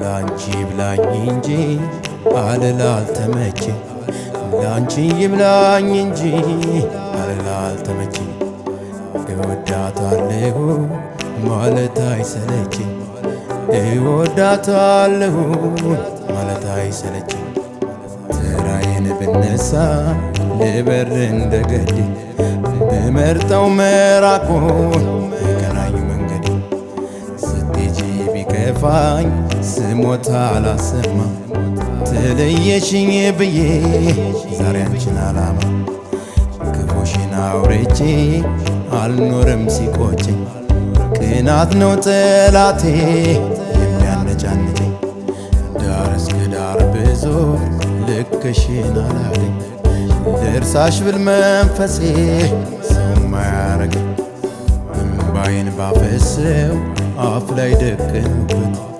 ላንቺ ብላኝ እንጂ አልላልተመቼ ላንቺ ይብላኝ እንጂ አልላልተመቼ እወዳታለሁ ማለት አይሰለችኝ እወዳታለሁ ማለት አይሰለችኝ ተራዬን ብነሳ ልበር እንደገድ ብመርጠው መራቁን የቀናኝ መንገድ ስትሄጂ ቢከፋኝ ስሞት አላሰማ ተለየሽኝ ብዬ ዛሬ አንቺን አላማ ክፉሽን አውርቼ አልኖርም ሲቆጨኝ ቅናት ነው ጠላቴ የሚያነጫንጨኝ ዳር እስከ ዳር ብዞር ልክሽን አላገኝ ልርሳሽ ብል መንፈሴ ሰው ማያረገኝ እምባዬን ባፈሰው አፍ ላይ ደቀንኩበት